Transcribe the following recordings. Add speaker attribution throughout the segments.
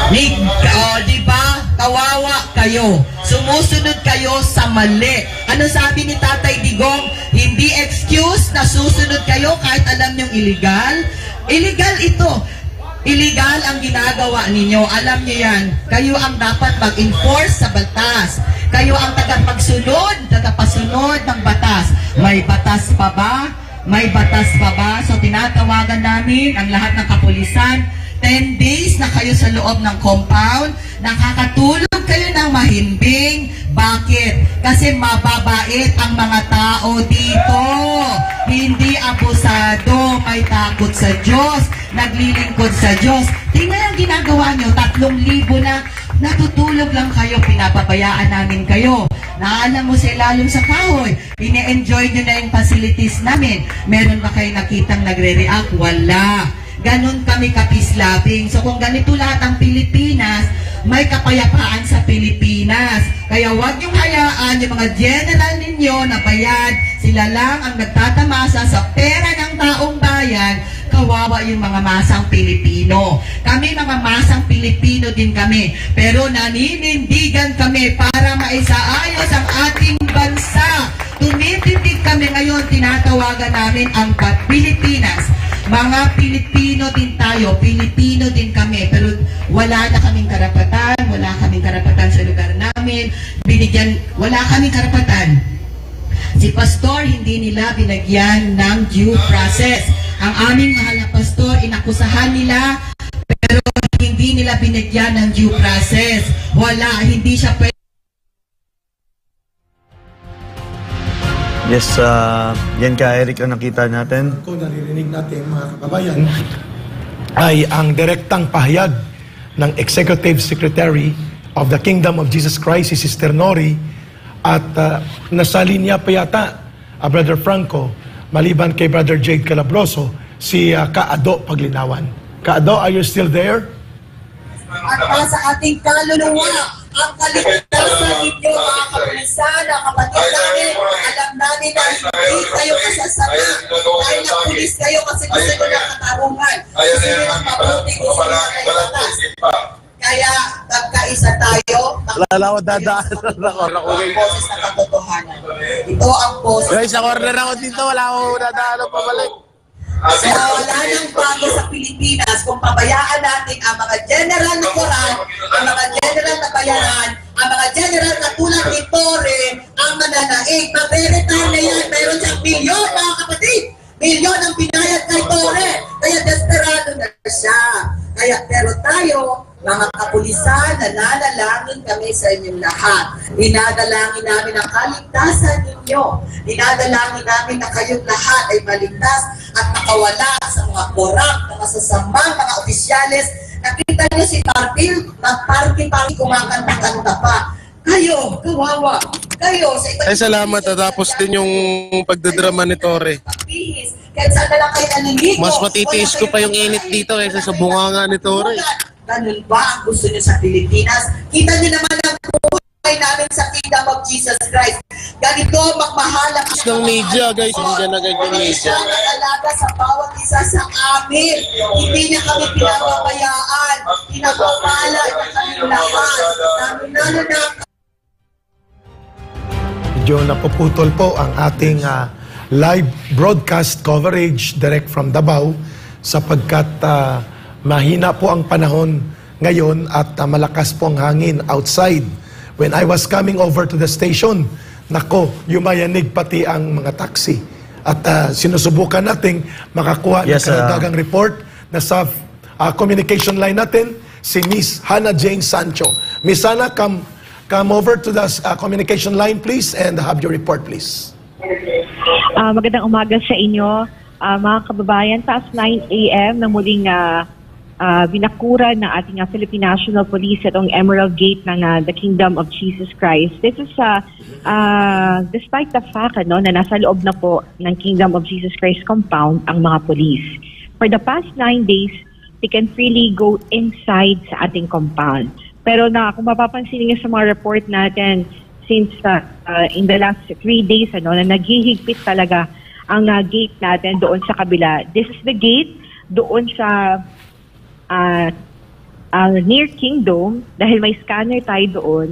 Speaker 1: Di ba? Kawawa kayo. Sumusunod kayo sa mali. Ano sabi ni Tatay Digong? Hindi excuse na susunod kayo kahit alam niyong illegal. Illegal ito. Illegal ang ginagawa ninyo. Alam niyo yan. Kayo ang dapat mag-enforce sa batas. Kayo ang tagapasunod ng batas. May batas pa ba? May batas pa ba? So tinatawagan namin ang lahat ng kapulisan. 10 days na kayo sa loob ng compound. Nakakatulog kayo ng mahimbing. Bakit? Kasi mababait ang mga tao dito. Hindi abusado. May takot sa Diyos. Naglilingkod sa Diyos. Tingnan ang ginagawa nyo. 3,000 na. Natutulog lang kayo. Pinapabayaan namin kayo. Naalam mo sa ilalim sa kahoy. Ine-enjoy nyo na yung facilities namin. Meron ba kayo nakitang nagre-react? Wala. Ganon kami kapislabing. So kung ganito lahat ang Pilipinas, may kapayapaan sa Pilipinas. Kaya huwag niyong hayaan yung mga general ninyo na bayad, sila lang ang nagtatamasa sa pera ng taong bayan. Kawawa yung mga masang Pilipino. Kami mga masang Pilipino din kami. Pero naninindigan kami para maisaayos ang ating bansa. Tumitindig kami ngayon, tinatawagan namin ang Pilipinas. Mga Pilipino din tayo, Pilipino din kami, pero wala na kaming karapatan, wala kaming karapatan sa lugar namin, wala kaming karapatan. Si Pastor, hindi nila binagyan ng due process. Ang aming mahal na Pastor, inakusahan nila, pero hindi nila binagyan ng due process. Wala, hindi siya pwede.
Speaker 2: Yes, yan ka Eric ang nakita natin.
Speaker 3: Kung naririnig natin mga kababayan, ay ang direktang pahayag ng Executive Secretary of the Kingdom of Jesus Christ, si Sister Nori, at nasa linya pa yata, Brother Franco, maliban kay Brother Jade Calabroso, si Kaado Paglinawan. Kaado, are you still there?
Speaker 1: At sa ating kaluluwa, ang kaligtasan ninyo mga kapulisan, ang kapatid namin, alam namin na hindi kayo kasasama dahil na pulis kayo kasi gusto nyo ng katarungan, gusto nyo ng mabuti, gusto nyo ng kailangan. Kaya magkaisa tayo,
Speaker 2: Lalawad dadaan
Speaker 1: ang boses na katotohanan. Ito ang boses.
Speaker 2: Guys, sa corner ako dito, wala akong dadaan pabalik.
Speaker 1: So, wala nang bago sa Pilipinas kung pabayaan natin ang mga general na koran, ang mga general na bayaran, ang mga general na tulad ni Torre, ang mananaig. Magre-retire na yan, mayroon siyang milyon mga kapatid. Milyon ang binayad kay Torre. Kaya desperado na siya. Kaya, pero tayo, mga kapulisan, nananalangin kami sa inyong lahat. Dinadalangin namin ang kaligtasan ninyo. Dinadalangin namin na kayong lahat ay maligtas at makawala sa mga korap, mga sasamang, mga opisyales. Nakita niyo si Martil, nagparty-party, kumakanta-kanta pa. Kayo, kawawa. Kayo, sa iba't
Speaker 2: Ay, salamat. Tapos din yung pagdadrama ni Torre.
Speaker 1: kahit saan na lang kayo naliligo.
Speaker 2: Mas matitiis ko pa yung init dito kaysa sa bunganga ni Torre.
Speaker 1: Ganun ba ang gusto niyo sa Pilipinas? Kita niyo naman ang buhay namin sa Kingdom of Jesus Christ. Ganito, magmahal ang
Speaker 2: ng media, guys. Hindi na ganyan media.
Speaker 1: Nag-alaga sa bawat isa sa amin. Hindi niya kami pinababayaan. Pinagpapala niya kami lahat. Lalo na
Speaker 3: Medyo napuputol po ang ating live broadcast coverage direct from Davao sapagkat mahina po ang panahon ngayon at malakas po ang hangin outside. When I was coming over to the station, nako, yumayanig pati ang mga taxi. At sinusubukan nating makakuha ng karagdagang report na sa communication line natin, si Miss Hannah Jane Sancho. Miss Hannah, come over to the communication line please and have your report please.
Speaker 4: Magandang umaga sa inyo, mga kababayan. Past 9 a.m. na muling binakura ng ating Philippine National Police itong Emerald Gate ng the Kingdom of Jesus Christ. This is despite the fact na nasa loob na po ng Kingdom of Jesus Christ compound ang mga police. For the past 9 days, they can freely go inside sa ating compound. Pero kung mapapansin niyo sa mga report natin, since in the last 3 days, na naghihigpit talaga ang gate natin doon sa kabila. This is the gate doon sa near Kingdom, dahil may scanner tayo doon,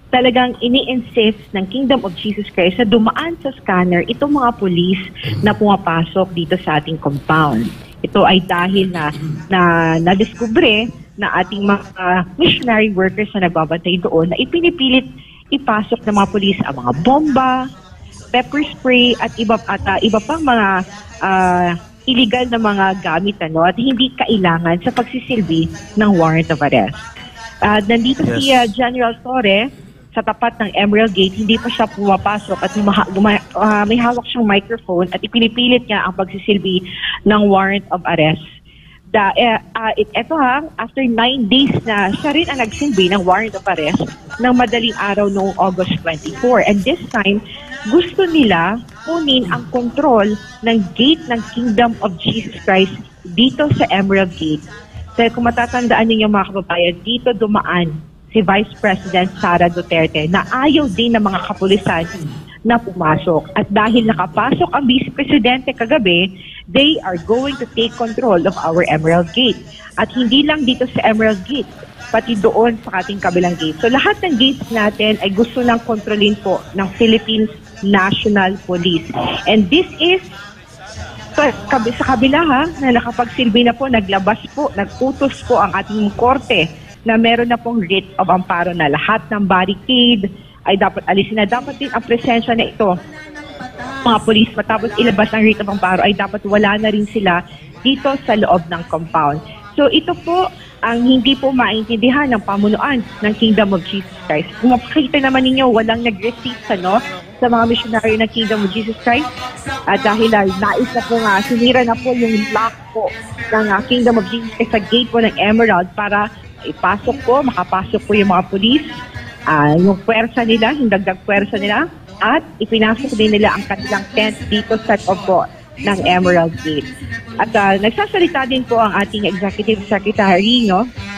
Speaker 4: talagang ini-insist ng Kingdom of Jesus Christ na dumaan sa scanner itong mga pulis na pumapasok dito sa ating compound. Ito ay dahil na diskubre na ating mga missionary workers na nagbabantay doon na ipinipilit ipasok ng mga pulis ang mga bomba, pepper spray at iba pang mga illegal na mga gamit at hindi kailangan sa pagsisilbi ng warrant of arrest. Nandito si General Torre sa tapat ng Emerald Gate, hindi pa siya pumapasok at may hawak siyang microphone at ipinipilit niya ang pagsisilbi ng warrant of arrest. After 9 days na siya rin ang nagsilbi ng warrant of arrest ng madaling araw noong August 24. And this time, gusto nila kunin ang control ng gate ng Kingdom of Jesus Christ dito sa Emerald Gate. Dahil kung matatandaan ninyo mga kababayan, dito dumaan si Vice President Sara Duterte na ayaw din ng mga kapulisan na pumasok. At dahil nakapasok ang Vice Presidente kagabi, they are going to take control of our Emerald Gate. At hindi lang dito sa Emerald Gate, pati doon sa ating kabilang gate. So lahat ng gates natin ay gusto nang kontrolin po ng Philippines National Police. And this is sa kabila na nakapagsilbi na po, naglabas po, nagutos po ang ating korte na meron na pong writ of amparo na lahat ng barricade ay dapat alisin na. Dapat din ang presensya na ito mga polis matapos ilabas ang writ of amparo ay dapat wala na rin sila dito sa loob ng compound. So ito po ang hindi po maintindihan ng pamunuan ng Kingdom of Jesus Christ. Kung makikita naman ninyo, walang nag-receipt sa mga missionary ng Kingdom of Jesus Christ. At dahil nais na po sinira na po yung lock po ng Kingdom of Jesus Christ sa gate po ng Emerald para makapasok po yung mga pulis, yung pwersa nila, yung dagdag pwersa nila, at ipinasok din nila ang kanilang tent dito sa loob po ng Emerald Gate. At nagsasalita din po ang ating Executive Secretary,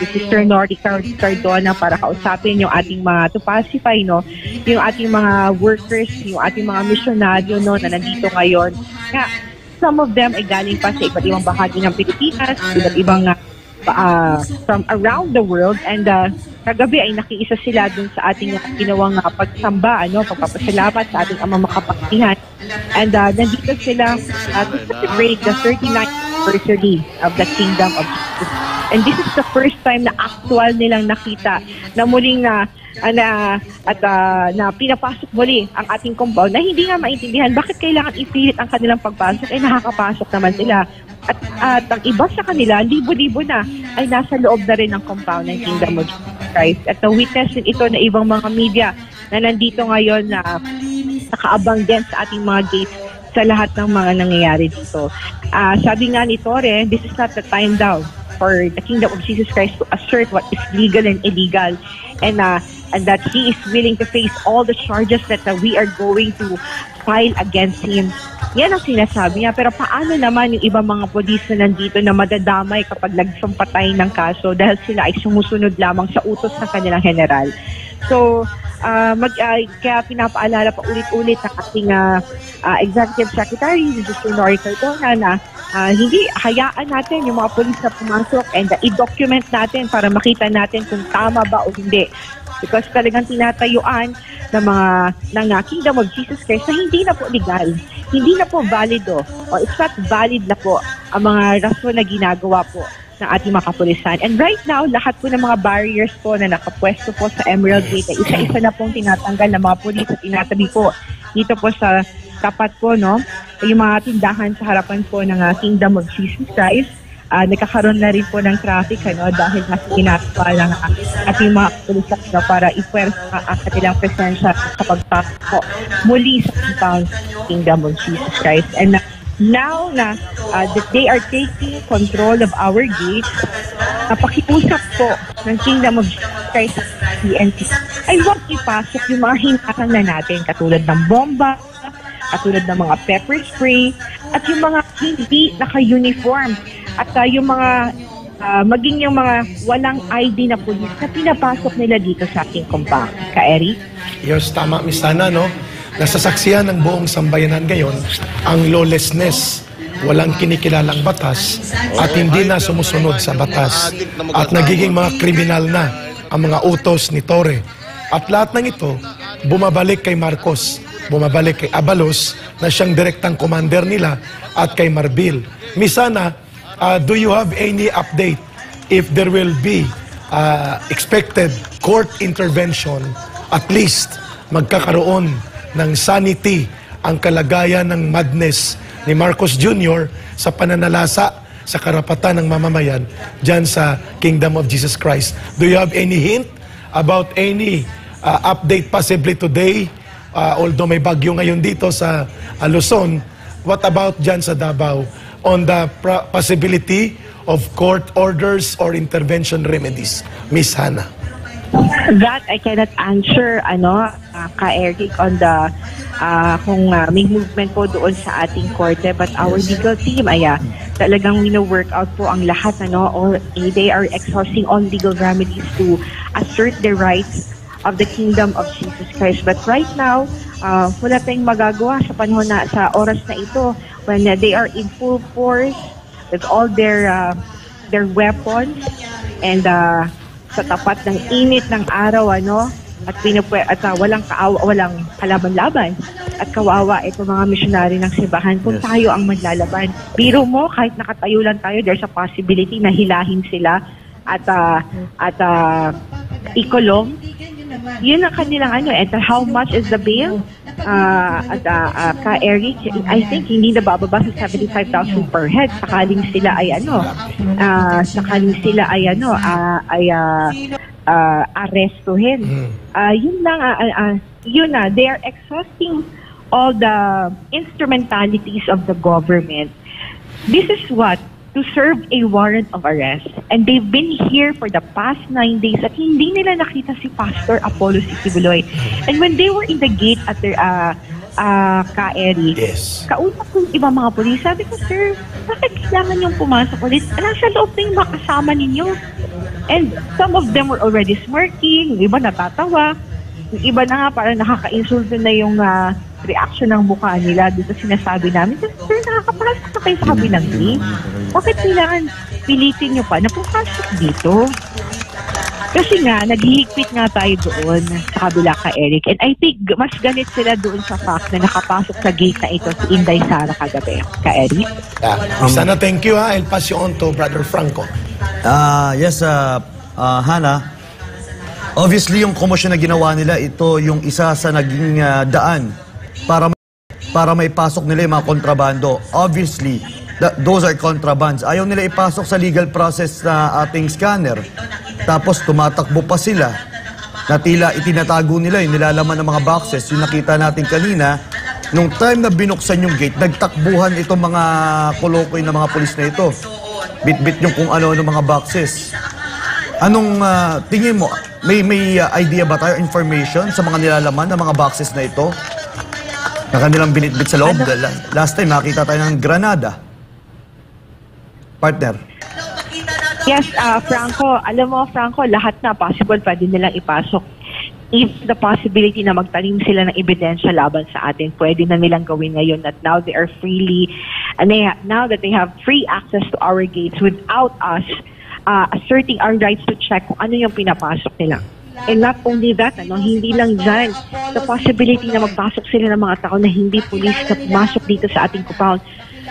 Speaker 4: si Sister Nori Cardona, para kausapin yung ating mga, to pacify, yung ating mga workers, yung ating mga misyonaryo, na nandito ngayon. Some of them ay galing pa sa iba't ibang bahagi ng Pilipinas, iba't ibang from around the world, and kagabi ay nakiisa sila dun sa ating ginawang pagsamba, pagpapasalamat sa ating amang makapagtihan. And nandito sila to celebrate the 39th anniversary of the Kingdom of Jesus. And this is the first time na actual nilang nakita na muling na pinapasok muli ang ating compound na hindi nga maintindihan bakit kailangan ipilit ang kanilang pagpasok, nakakapasok naman sila. At ang iba sa kanila, libo-libo na, ay nasa loob na rin ng compound ng Kingdom of Jesus Christ. At na-witness din ito na ibang mga media na nandito ngayon na nakaabang din sa ating mga gates sa lahat ng mga nangyayari dito. Sabi nga ni Torre, this is not the time down for the Kingdom of Jesus Christ to assert what is legal and illegal, and that he is willing to face all the charges that we are going to file against him. Yan ang sinasabi niya. Pero paano naman yung ibang mga polis na nandito na madadamay kapag nagsumpatay ng kaso dahil sila ay sumusunod lamang sa utos ng kanilang general? So, kaya pinapaalala pa ulit-ulit ng ating Executive Secretary, Sister Nori Cardona, na hindi hayaan natin yung mga polis na pumasok and i-document natin para makita natin kung tama ba o hindi. Because talagang tinatayuan ng Kingdom of Jesus Christ na hindi na po legal, hindi na po valido, o it's not valid na po ang mga rason na ginagawa po ng ating mga kapulisan. And right now, lahat po ng mga barriers po na nakapwesto po sa Emerald Gate, isa-isa na pong tinatanggal ng mga pulis at tinatabi po dito po sa tapat po, yung mga tindahan sa harapan po ng Kingdom of Jesus Christ. Nagkakaroon na rin po ng traffic dahil nasa ginagawa ng ating mga kapulisan para ipwersa ang kanilang presensya sa pagpasok muli sa compound Kingdom of Jesus Christ. And now na that they are taking control of our gates, pakiusap po ng Kingdom of Jesus Christ sa PNP ay huwag ipasok yung mga hinatang na natin katulad ng bomba, katulad ng mga pepper spray, at yung mga hindi naka-uniform, at yung mga maging yung mga walang ID na pulis na pinapasok nila dito sa ating compound. Ka-Eric?
Speaker 3: Yes, tama, Miss Sana, Nasasaksihan ng buong sambayanan ngayon ang lawlessness walang kinikilalang batas at hindi na sumusunod sa batas at nagiging mga kriminal na ang mga utos ni Torre. At lahat ng ito, bumabalik kay Marcos, bumabalik kay Abalos na siyang direktang commander nila at kay Marbil. Misana, do you have any update if there will be expected court intervention, at least magkakaroon ng sanity ang kalagayan ng madness ni Marcos Jr. sa pananalasa sa karapatan ng mamamayan dyan sa Kingdom of Jesus Christ? Do you have any hint about any update possibly today? Although may bagyo ngayon dito sa Luzon, what about dyan sa Davao on the possibility of court orders or intervention remedies? Miss Hannah.
Speaker 4: That I cannot answer, ka-Eric, on the kung may movement po doon sa ating korte, but our legal team talagang wino-work out po ang lahat, or they are exhausting all legal remedies to assert the rights of the Kingdom of Jesus Christ. But right now, wala tayong magagawa sa panahon sa oras na ito when they are in full force with all their weapons and sa tapat ng init ng araw, at walang kalaban-laban at kawawa ito mga misyonary ng simbahan kung tayo ang maglalaban. Biro mo, kahit nakatayo lang tayo, there's a possibility na hilahin sila at ikulong. Yun ang kanilang and how much is the bail? Ka-Eric, I think hindi na bababa sa 75,000 per head sakaling sila ay arestuhin. They are exhausting all the instrumentalities of the government. This is what? To serve a warrant of arrest. And they've been here for the past 9 days at hindi nila nakita si Pastor Apollo Sisibuloy. And when they were in the gate at their ka-Eric, kausap ko yung ibang mga polis, sabi ko, sir, bakit kailangan yung pumasok ulit? Nasa loob na yung mga kasama ninyo. And some of them were already smirking, yung iba natatawa, yung iba na nga parang nakaka-insulto na yung reaction ng mukha nila dito sinasabi namin, sir, nakakapasok na kayo sa kabilang gate. Bakit kailangan pilitin nyo pa na pumasok dito? Kasi nga, naghihigpit nga tayo doon sa kabila ka, Eric. And I think mas ganit sila doon sa fact na nakapasok sa gate na ito si Inday Sara kagabi. Ka, Eric?
Speaker 3: Sana thank you ha. I'll pass you on to Brother Franco.
Speaker 5: Yes, Hannah. Obviously, yung komosyon na ginawa nila, ito yung isa sa naging daan para may pasok nila yung mga kontrabando. Obviously, those are contrabands. Ayaw nila ipasok sa legal process na ating scanner. Tapos tumatakbo pa sila na tila itinatago nila yung nilalaman ng mga boxes. Yung nakita natin kanina, nung time na binuksan yung gate, nagtakbuhan itong mga kolokoy na mga polis na ito. Bit-bit yung kung ano ng mga boxes. Anong tingin mo? May idea ba tayo, information sa mga nilalaman ng mga boxes na ito? Na kanilang binitbit sa loob. Last time, nakita tayo ng granada. Partner.
Speaker 4: Yes, Franco. Alam mo, Franco, lahat na possible pwede nilang ipasok. If the possibility na magtanim sila ng ebidensya laban sa atin, pwede na nilang gawin ngayon that now they are freely, now that they have free access to our gates without us asserting our rights to check kung ano yung pinapasok nila. And not only that, hindi lang dyan, the possibility na magpasok sila ng mga tao na hindi police na pumasok dito sa ating compound.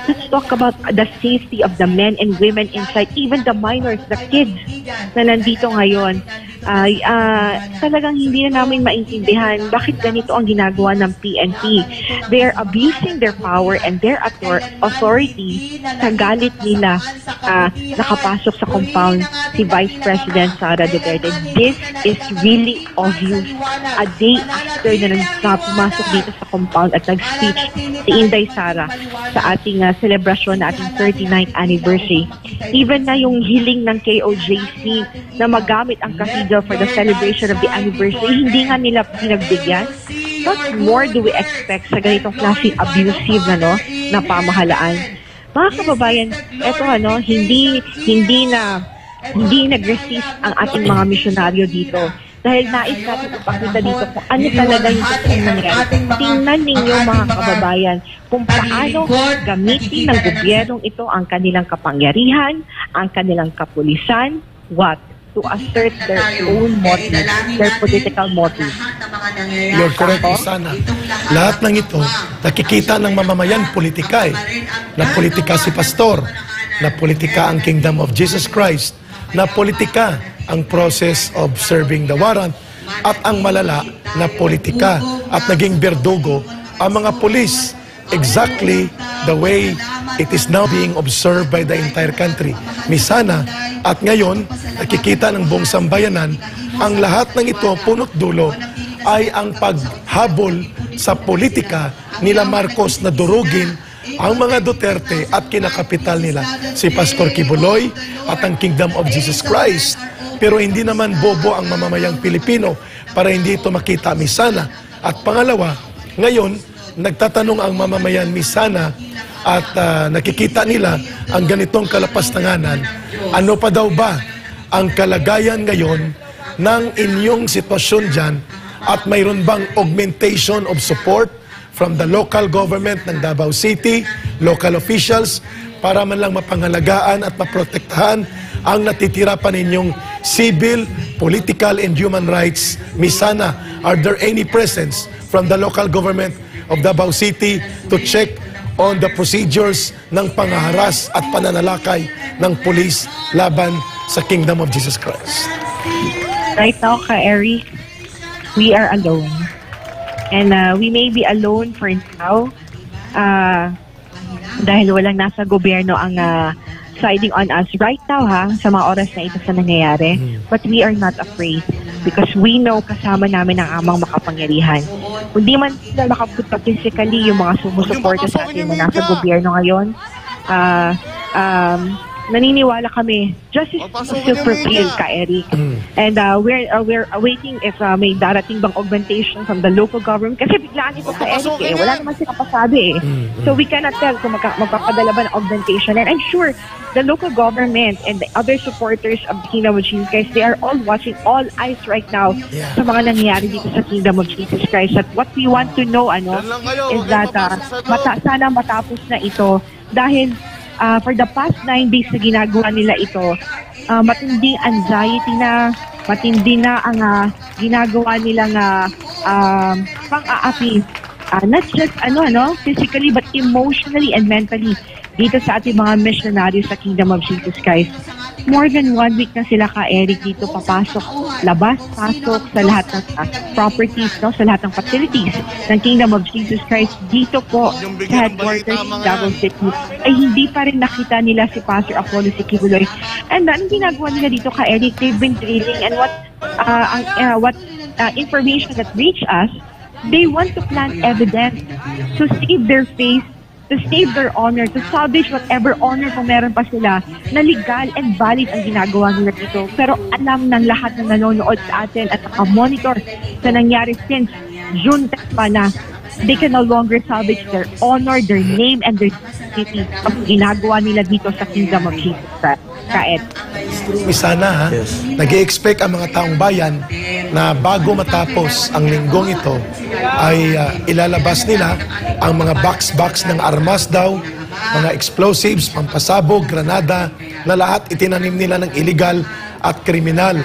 Speaker 4: Let's talk about the safety of the men and women inside, even the minors, the kids na nandito ngayon. Talagang hindi na namin maintindihan bakit ganito ang ginagawa ng PNP. They are abusing their power and their authority sa galit nila nakapasok sa compound si Vice President Sara Duterte. This is really obvious. A day after na pumasok dito sa compound at nag-speech si Inday Sara sa ating celebration na ating 39th anniversary. Even na yung hiling ng KOJC na magamit ang cathedral for the celebration of the anniversary, hindi nga nila pinagbigyan. What more do we expect sa ganitong klaseng abusive na pamahalaan? Mga kababayan, eto hindi nag-resist ang ating mga misyonaryo dito. Dahil nais natin ipakita dito kung ano talaga yung totoong nangyari. Tingnan ninyo mga kababayan kung paano gamitin ng gobyernong ito ang kanilang kapangyarihan, ang kanilang kapulisan, to assert their own motive, their political motive.
Speaker 3: You're correct, Sana. Lahat ng ito, nakikita ng mamamayan politika na politika si Pastor, na politika ang Kingdom of Jesus Christ, na politika ang process of serving the warrant, at ang malala na politika at naging berdugo ang mga pulis. Exactly the way it is now being observed by the entire country. Misana, at ngayon, nakikita ng buong sambayanan, ang lahat ng ito, punot dulo, ay ang paghabol sa politika nila Marcos na durugin ang mga Duterte at kinakapital nila si Pastor Kibuloy at ang Kingdom of Jesus Christ. Pero hindi naman bobo ang mamamayang Pilipino para hindi ito makita, Misana. At pangalawa, ngayon, nagtatanong ang mamamayan, Misana, at nakikita nila ang ganitong kalapastanganan. Ano pa daw ba ang kalagayan ngayon ng inyong sitwasyon dyan, at mayroon bang augmentation of support from the local government ng Davao City, local officials, para man lang mapangalagaan at maprotektahan ang natitira pa ninyong civil, political, and human rights? Misana, are there any presence from the local government of Davao City to check on the procedures ng pangaharas at pananalakay ng pulis laban sa Kingdom of Jesus Christ?
Speaker 4: Right now, Eric, we are alone. And we may be alone for now dahil walang nasa gobyerno ang siding on us right now sa mga oras na ito sa nangyayari. But we are not afraid because we know kasama namin ang amang makapangyarihan. Kung di man sila makapunta physically yung mga sumusuporta sa atin na nasa gobyerno ngayon, naniniwala kami justice will still prevail, Eric. And we're awaiting if may darating bang augmentation from the local government, kasi biglaan ito, Eric, wala naman sila pasabi so we cannot tell kung magpapadala ba ng augmentation. And I'm sure the local government and the other supporters of the Kingdom of Jesus Christ, they are all watching, all eyes right now sa mga nangyayari dito sa Kingdom of Jesus Christ. At what we want to know is that sana matapos na ito, dahil for the past 9 days na ginagawa nila ito, matinding anxiety na, matindi na ang ginagawa nilang pang-aapi. Not just physically but emotionally and mentally dito sa ating mga missionaries sa Kingdom of Jesus Christ. More than 1 week na sila, Eric, dito papasok, labas-pasok sa lahat ng properties, sa lahat ng facilities ng Kingdom of Jesus Christ dito po sa headquarters ng Davao City. Ay hindi pa rin nakita nila si Pastor Apollo si Kibuloy. And ang ginagawa nila dito, Eric, they've been drilling, and what information that reached us, they want to plant evidence to save their face, to save their honor, to salvage whatever honor kung meron pa sila, na legal and valid ang ginagawa nila dito. Pero alam ng lahat na nanonood sa atin at nakamonitor sa nangyari since June pa na they can no longer salvage their honor, their name, and their dignity ang ginagawa nila dito sa Kingdom of Jesus Christ.
Speaker 3: Misana, nag-i-expect ang mga taong bayan na bago matapos ang linggong ito ay ilalabas nila ang mga box ng armas daw, mga explosives, pampasabog, granada, na lahat itinanim nila ng illegal at kriminal,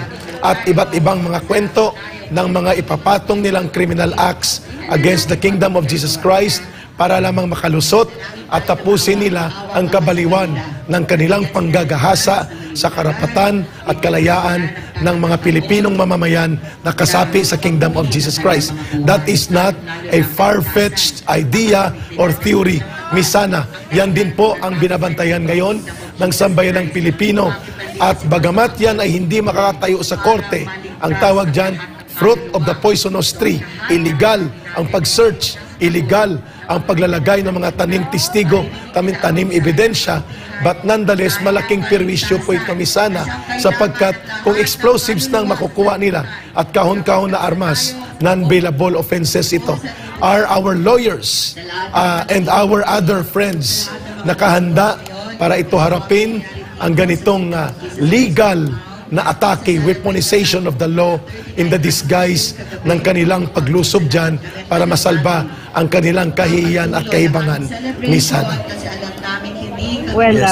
Speaker 3: at iba't ibang mga kwento ng mga ipapatong nilang criminal acts against the Kingdom of Jesus Christ para lamang makalusot at tapusin nila ang kabaliwan ng kanilang panggagahasa sa karapatan at kalayaan ng mga Pilipinong mamamayan na kasapi sa Kingdom of Jesus Christ. That is not a far-fetched idea or theory. Misana, yan din po ang binabantayan ngayon ng sambayanang Pilipino. At bagamat yan ay hindi makakatayo sa korte, ang tawag dyan, fruit of the poisonous tree. Illegal ang pag-search, illegal ang paglalagay ng mga tanim testigo, tanim ebidensya, but nonetheless, malaking perwisyo po ito, Misana, sapagkat kung explosives nang makukuha nila at kahon-kahon na armas, non-bailable offenses ito. Are our lawyers and our other friends nakahanda para ito harapin ang ganitong legal na atake, weaponization of the law in the disguise ng kanilang paglusob dyan para masalba ang kanilang kahihiyan at kahibangan. Miss Hana.
Speaker 4: Well,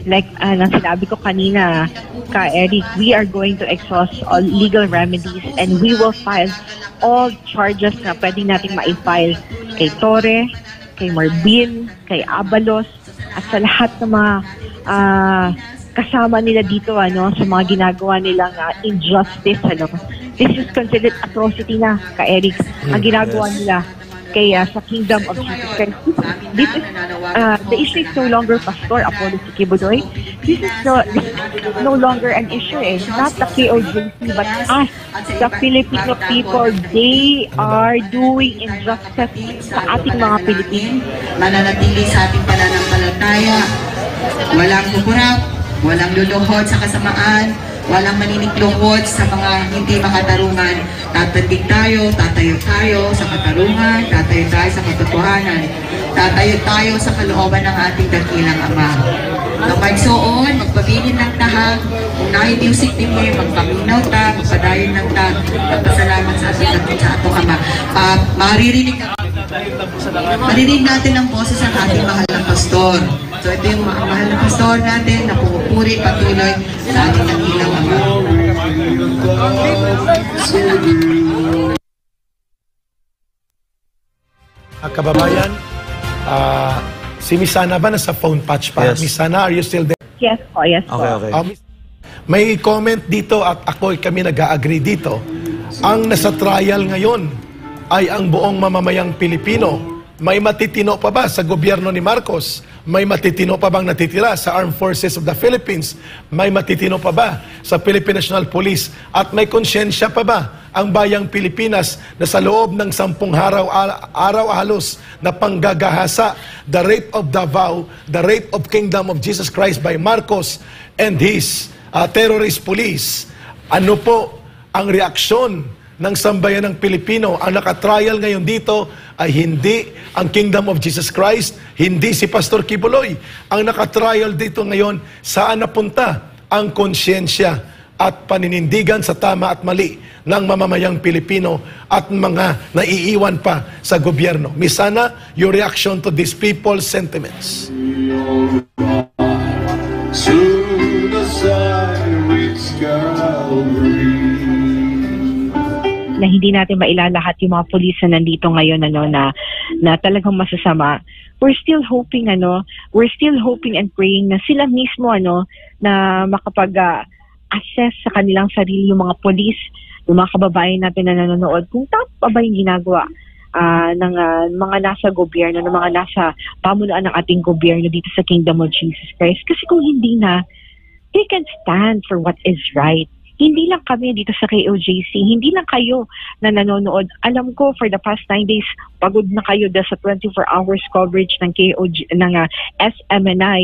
Speaker 4: like ang sinabi ko kanina, Ka Eric, we are going to exhaust all legal remedies and we will file all charges na pwede nating ma-file kay Torre, kay Marvin, kay Abalos, at sa lahat ng mga kasama nila dito sa mga ginagawa nilang injustice. This is considered atrocity na, Ka Eric, ang ginagawa nila kaya sa Kingdom of Jesus Christ. This is, the issue is no longer Pastor Apollo Sikibudoy. This is no longer an issue. Not the KOJC, but us, the Filipino people. They are doing injustice sa ating mga Pilipino.
Speaker 1: Mananatili sa ating pananampalataya. Walang kukurap, walang luluhod sa kasamaan, walang maniniklungkot sa mga hindi makatarungan. Tatandig tayo, tatayo tayo sa katarungan, tatayo tayo sa katotohanan, tatayo tayo sa kalooban ng ating dakilang Ama. Na magsuon, magpabilin ng tahag, kung nahi-music din mo, magpaminaw ta, magpadayon ng tag, magpasalamat sa ating atong Ama. Maririnig natin ang boses ng ating mahal na pastor. So ito yung mahal na pastor natin na pumupuri patuloy sa ating dakilang Ama.
Speaker 3: Kababayan, si Miss Hana ba nasa phone patch pa?
Speaker 5: Yes.
Speaker 3: Miss Hana, are you still there?
Speaker 4: Yes po, yes po.
Speaker 5: Okay.
Speaker 3: May comment dito at kami nag-agree dito. Ang nasa trial ngayon ay ang buong mamamayang Pilipino. May matitino pa ba sa gobyerno ni Marcos? May matitino pa bang natitira sa Armed Forces of the Philippines? May matitino pa ba sa Philippine National Police? At may konsyensya pa ba ang bayang Pilipinas na sa loob ng 10 araw halos na panggagahasa, the rape of Davao, the rape of Kingdom of Jesus Christ by Marcos and his terrorist police? Ano po ang reaksyon ng sambayan ng Pilipino? Ang nakatrial ngayon dito ay hindi ang Kingdom of Jesus Christ, hindi si Pastor Kibuloy. Ang nakatrial dito ngayon, saan napunta ang konsyensya at paninindigan sa tama at mali ng mamamayang Pilipino at mga naiiwan pa sa gobyerno? Miss Hana, your reaction to these people's sentiments?
Speaker 6: Soon as I reach Calvary,
Speaker 4: na hindi natin mailalahat yung mga pulis na nandito ngayon na talagang masasama. We're still hoping and praying na sila mismo na makapag-assess sa kanilang sarili yung mga pulis, yung mga kababayan natin na nanonood kung tama pa ba yung ginagawa ng mga nasa gobyerno, ng mga nasa pamunuan ng ating gobyerno dito sa Kingdom of Jesus Christ. Kasi kung hindi na, they can stand for what is right. Hindi lang kami dito sa KOJC, hindi lang kayo na nanonood. Alam ko for the past 9 days, pagod na kayo dahil sa 24 hours coverage ng SMNI.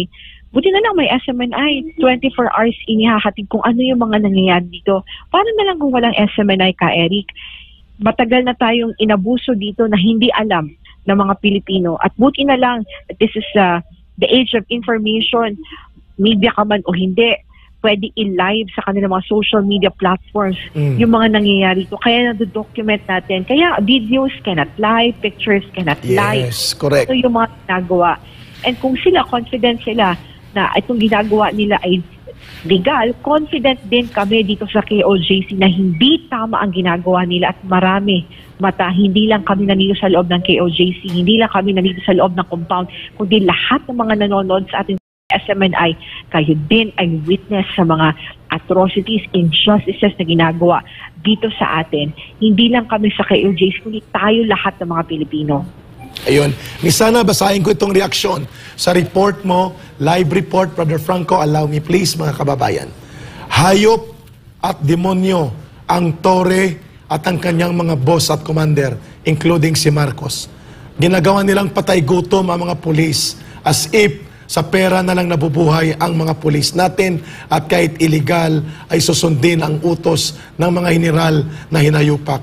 Speaker 4: Buti na lang may SMNI, 24 hours inihahatid kung ano yung mga nangyayari dito. Paano na lang kung walang SMNI, Ka Eric? Matagal na tayong inabuso dito na hindi alam ng mga Pilipino. At buti na lang, this is the age of information, media ka man o hindi, pwede i-live sa kanilang mga social media platforms yung mga nangyayari ito. Kaya na-document natin. Kaya videos cannot lie, pictures cannot lie.
Speaker 3: Yes, correct.
Speaker 4: Ito yung mga ginagawa. And kung confident sila na itong ginagawa nila ay legal, confident din kami dito sa KOJC na hindi tama ang ginagawa nila at marami mata. Hindi lang kami nandito sa loob ng KOJC, hindi lang kami nandito sa loob ng compound, kundi lahat ng mga nanonood sa ating SMNI, kayo din ay witness sa mga atrocities, injustices na ginagawa dito sa atin. Hindi lang kami sa KOJC, kundi tayo lahat ng mga Pilipino.
Speaker 3: Ayun. Miss Hana, basahin ko itong reaksyon sa report mo, live report, Brother Franco, allow me please, mga kababayan. Hayop at demonyo ang Torre at ang kanyang mga boss at commander, including si Marcos. Ginagawa nilang patay gutom ang mga pulis as if sa pera na lang nabubuhay ang mga pulis natin at kahit illegal ay susundin ang utos ng mga general na hinayupak.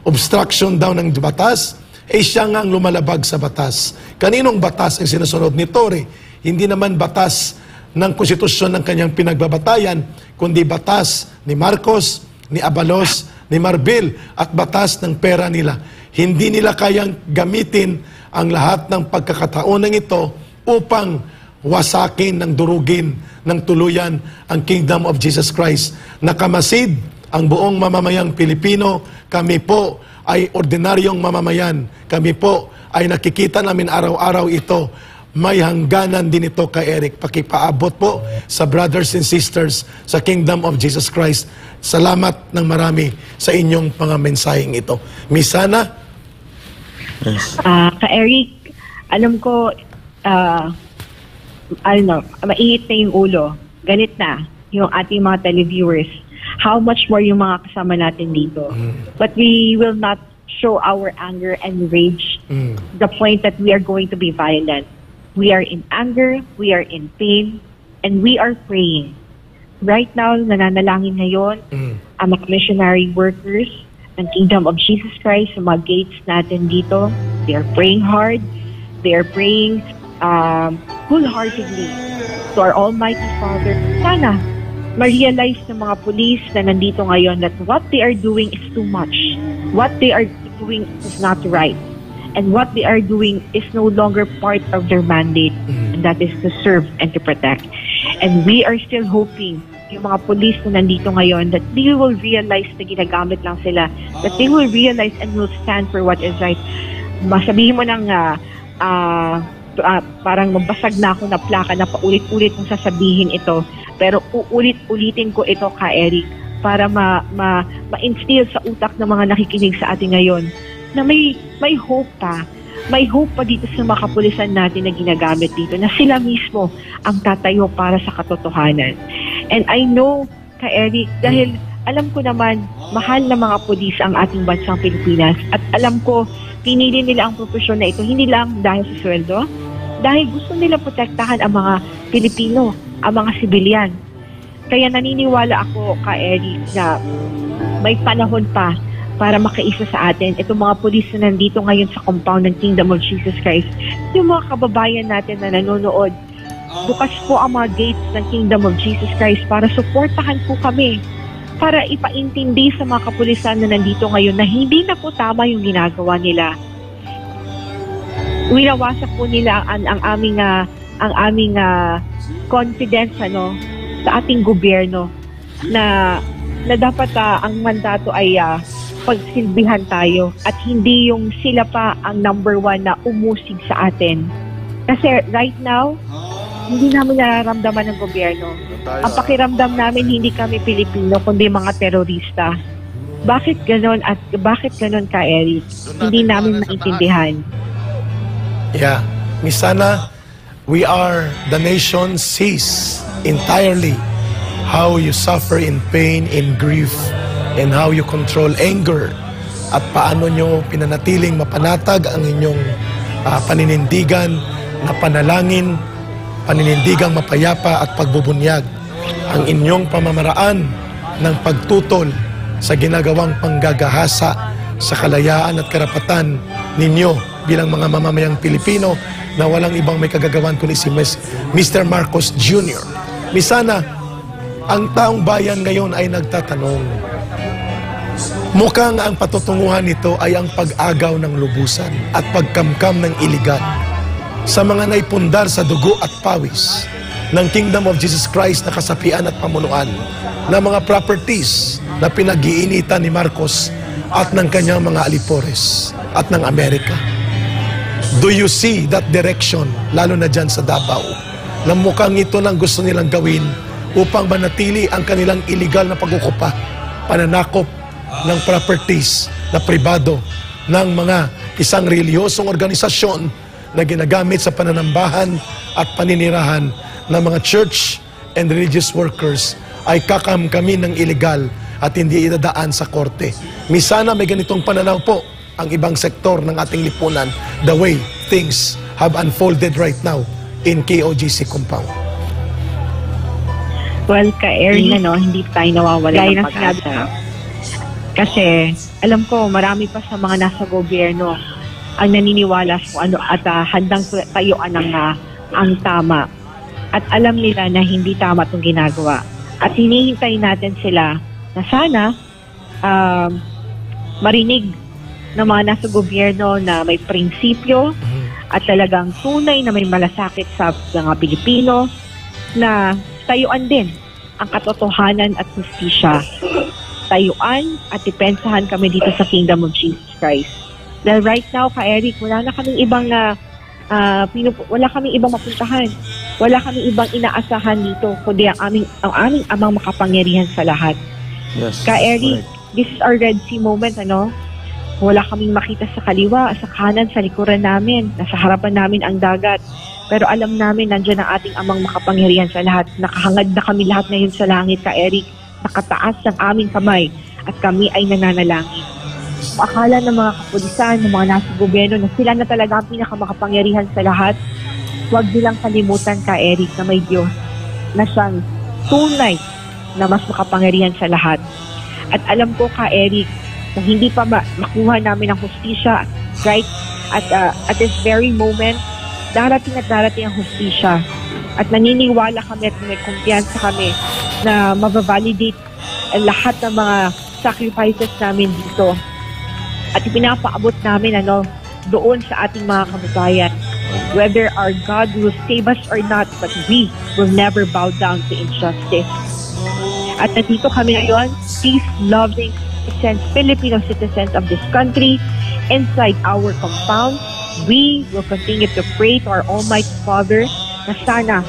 Speaker 3: Obstruction daw ng batas, siya nga ang lumalabag sa batas. Kaninong batas ang sinusunod ni Torre? Hindi naman batas ng konstitusyon ng kanyang pinagbabatayan, kundi batas ni Marcos, ni Abalos, ni Marbil, at batas ng pera nila. Hindi nila kayang gamitin ang lahat ng pagkakataon ng ito upang wasakin ng durugin ng tuluyan ang Kingdom of Jesus Christ. Nakamasid ang buong mamamayang Pilipino. Kami po ay ordinaryong mamamayan. Kami po ay nakikita namin araw-araw ito. May hangganan din ito kay Eric. Pakipaabot po sa brothers and sisters sa Kingdom of Jesus Christ. Salamat ng marami sa inyong mga mensaheng ito. Misana?
Speaker 4: Ka-Eric, alam ko, mainit na yung ulo. Ganit na yung ating mga televiewers. How much more yung mga kasama natin dito. But we will not show our anger and rage the point that we are going to be violent. We are in anger, we are in pain, and we are praying. Right now, nananalangin ngayon ang mga missionary workers ng Kingdom of Jesus Christ, sa mga gates natin dito. They are praying hard. They are praying wholeheartedly to our Almighty Father. Sana ma-realize ng mga police na nandito ngayon that what they are doing is too much. What they are doing is not right. And what they are doing is no longer part of their mandate, and that is to serve and to protect. And we are still hoping yung mga police na nandito ngayon that they will realize na ginagamit lang sila, that they will realize and will stand for what is right. Masabihin mo ng parang mabasag na ako na plaka na paulit-ulit kong sasabihin ito, pero uulit-ulitin ko ito, Ka-Eric, para ma-instill sa utak ng mga nakikinig sa atin ngayon na may hope pa. May hope pa dito sa mga kapulisan natin na ginagamit dito, na sila mismo ang tatayo para sa katotohanan. And I know, Ka-Eric, dahil alam ko naman, mahal na mga pulis ang ating bansang Pilipinas. At alam ko, pinili nila ang propesyon na ito, hindi lang dahil sa sweldo, dahil gusto nila protektahan ang mga Pilipino, ang mga sibilyan. Kaya naniniwala ako, Ka-Eric, na may panahon pa para makaisa sa atin. Itong mga pulis na nandito ngayon sa compound ng Kingdom of Jesus Christ, yung mga kababayan natin na nanonood, bukas po ang mga gates ng Kingdom of Jesus Christ para suportahan po kami, para ipaintindi sa mga kapulisan na nandito ngayon na hindi na po tama yung ginagawa nila. Winawasak po nila ang aming confidence sa ating gobyerno na dapat ang mandato ay pagsilbihan tayo at hindi yung sila pa ang number one na umusig sa atin. Kasi right now, hindi namin nararamdaman ng gobyerno. Ang pakiramdam namin, hindi kami Pilipino, kundi mga terorista. Bakit ganon at bakit ganon, Ka-Eric? Hindi namin maintindihan.
Speaker 3: Yeah. Misana, we are, the nation sees entirely how you suffer in pain, in grief, and how you control anger, at paano nyo pinanatiling mapanatag ang inyong paninindigan na panalangin, paninindigang mapayapa at pagbubunyag, ang inyong pamamaraan ng pagtutol sa ginagawang panggagahasa sa kalayaan at karapatan ninyo bilang mga mamamayang Pilipino na walang ibang may kagagawan kundi si Mr. Marcos Jr. Misana, ang taong bayan ngayon ay nagtatanong, mukhang ang patutunguhan nito ay ang pag-agaw ng lubusan at pagkamkam ng iligan sa mga naipundar sa dugo at pawis ng Kingdom of Jesus Christ na kasapian at pamunuan ng mga properties na pinag-iinitan ni Marcos at ng kanyang mga alipores at ng Amerika. Do you see that direction, lalo na dyan sa Davao, na mukhang ito lang gusto nilang gawin upang manatili ang kanilang illegal na pag-ukupa, pananakop ng properties na pribado ng mga isang reliyosong organisasyon na ginagamit sa pananambahan at paninirahan ng mga church and religious workers ay kakamkamin ng illegal at hindi idadaan sa korte. Misana may ganitong pananaw po ang ibang sektor ng ating lipunan, the way things have unfolded right now in KOGC compound.
Speaker 4: Well, Ka-Eric, hindi tayo nawawala ng pag-asa. Kasi alam ko, marami pa sa mga nasa gobyerno ang naniniwala sa ano at handang tayuan ang tama. at alam nila na hindi tama itong ginagawa. At hinihintay natin sila na sana marinig ng mga nasa gobyerno na may prinsipyo at talagang tunay na may malasakit sa mga Pilipino na tayuan din ang katotohanan at justisya. Tayuan at depensahan kami dito sa Kingdom of Jesus Christ. Dahil right now, Eric, wala na kaming ibang wala kaming ibang mapuntahan. Wala kaming ibang inaasahan dito kundi ang aming amang makapangyarihan sa lahat.
Speaker 5: Yes.
Speaker 4: Eric, this is our Red Sea moment, ano? Wala kaming makita sa kaliwa, sa kanan, sa likuran namin. Nasa harapan namin ang dagat. Pero alam namin, nandiyan ang ating amang makapangyarihan sa lahat. Nakahangad na kami lahat ngayon sa langit, Eric. Nakataas ang aming kamay at kami ay nananalangin. Akala ng mga kapulisan, ng mga nasa gobyerno na sila na talaga ang pinakamakapangyarihan sa lahat. Huwag nilang kalimutan, Eric, na may Diyos na siyang tunay na mas makapangyarihan sa lahat. At alam ko, Eric, na hindi pa makuha namin ang hustisya, right? At this very moment, darating ang hustisya. At naniniwala kami at may kumpiyansa kami na mabavalidate lahat ng mga sacrifices namin dito. At ipinapaabot namin doon sa ating mga kababayan. Whether our God will save us or not, but we will never bow down to injustice. At nandito kami ngayon, peace-loving Filipino citizens of this country inside our compound. We will continue to pray to our Almighty Father na sana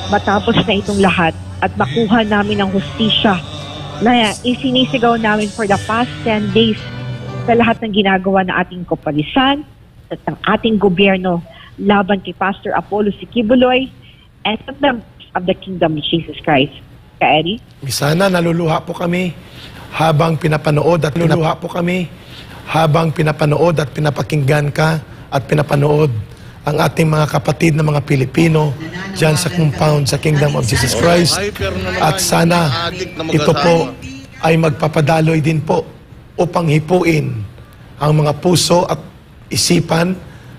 Speaker 4: matapos na itong lahat at makuha namin ang hustisya na isinisigaw namin for the past 10 days sa lahat ng ginagawa na ating kapulisan at ng ating gobyerno laban kay Pastor Apollo Sikibuloy and of the Kingdom of Jesus Christ. Eddie?
Speaker 3: Sana naluluha po kami habang pinapanood at pinapakinggan ka at pinapanood ang ating mga kapatid na mga Pilipino dyan sa compound sa Kingdom of Jesus Christ. At sana ito po ay magpapadaloy din po upang hipuin ang mga puso at isipan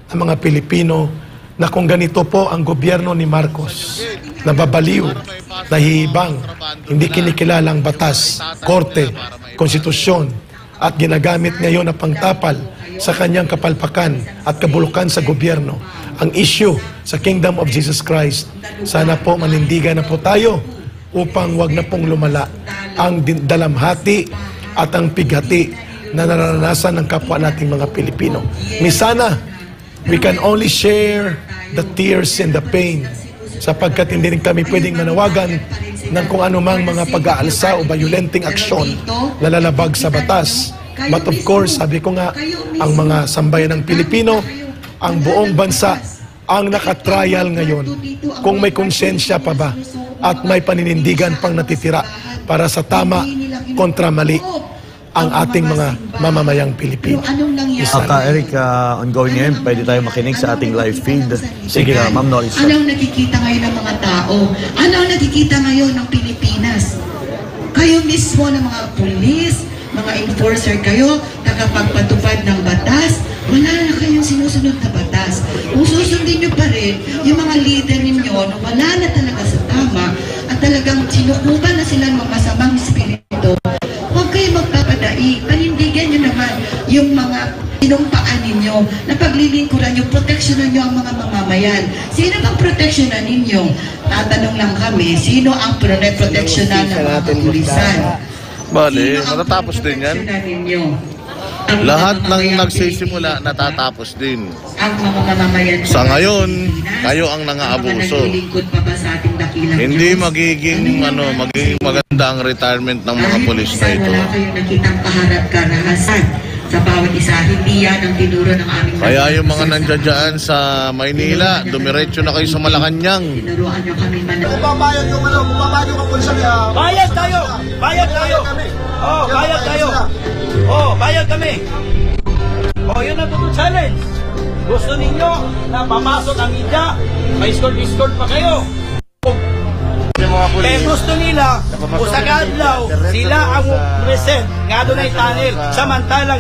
Speaker 3: ng mga Pilipino na kung ganito po ang gobyerno ni Marcos, nababaliw, nahihibang, hindi kinikilalang batas, korte, konstitusyon, at ginagamit ngayon na pangtapal sa kanyang kapalpakan at kabulukan sa gobyerno, ang issue sa Kingdom of Jesus Christ. Sana po manindigan na po tayo upang wag na pong lumala ang dalamhati at ang pighati na nararanasan ng kapwa nating mga Pilipino. Misana, we can only share the tears and the pain sapagkat hindi rin kami pwedeng manawagan ng kung anumang mga pag-aalsa o violenteng aksyon na lalabag sa batas. But of course, sabi ko nga, ang mga sambayan ng Pilipino, ang buong bansa, ang nakatrial ngayon, kung may konsensya pa ba at may paninindigan pang natitira para sa tama kontra mali ang ating mga mamamayang Pilipino.
Speaker 5: Eric, ongoing ngayon, pwede tayo makinig sa ating live feed. Sige, Ma'am Norris.
Speaker 7: Ano ang nakikita ngayon ng mga tao? Ano ang nakikita ngayon ng Pilipinas? Kayo mismo ng mga pulis, mga enforcer kayo, tagapagpatupad ng batas, wala na kayong sinusunod na batas. Kung susundin nyo pa rin, yung mga leader ninyo na wala na talaga sa tama at talagang sinukuban na sila ng masamang espiritu, huwag kayo magpapadai. Panindigan nyo naman yung mga sinumpaan ninyo na paglilingkuran nyo, proteksyonan nyo ang mga mamamayan. Sino bang proteksyonan ninyo? Tatanong lang kami, sino ang proteksyonan ng mga kapulisan?
Speaker 2: Bale, matatapos din yan. Lahat ng nagsisimula, natatapos din.
Speaker 7: Ang mga mamamayan
Speaker 2: Sa ngayon, kayo ang nangaabuso. Hindi magiging maganda ang retirement ng mga pulis na ito.
Speaker 7: Wala kayong nakitang kaharap karahasan sa bawat isa. Hindi yan ang tinuro ng aming
Speaker 2: Kaya yung mga nandiyan sa Maynila, dumiretso na kayo sa Malacanang.
Speaker 7: tinuruan nyo kami
Speaker 8: Bumabayad yung ang pulsa niya.
Speaker 9: Bayad tayo! Bayad tayo! Oh, bayad tayo! Oh, bayad kami! Oh, yun ang tutong challenge. Gusto ninyo na pamasok ang media, may escort pa kayo. Eh gusto nila, usag adlaw, sila ang present, nga doon ay tunnel, samantalang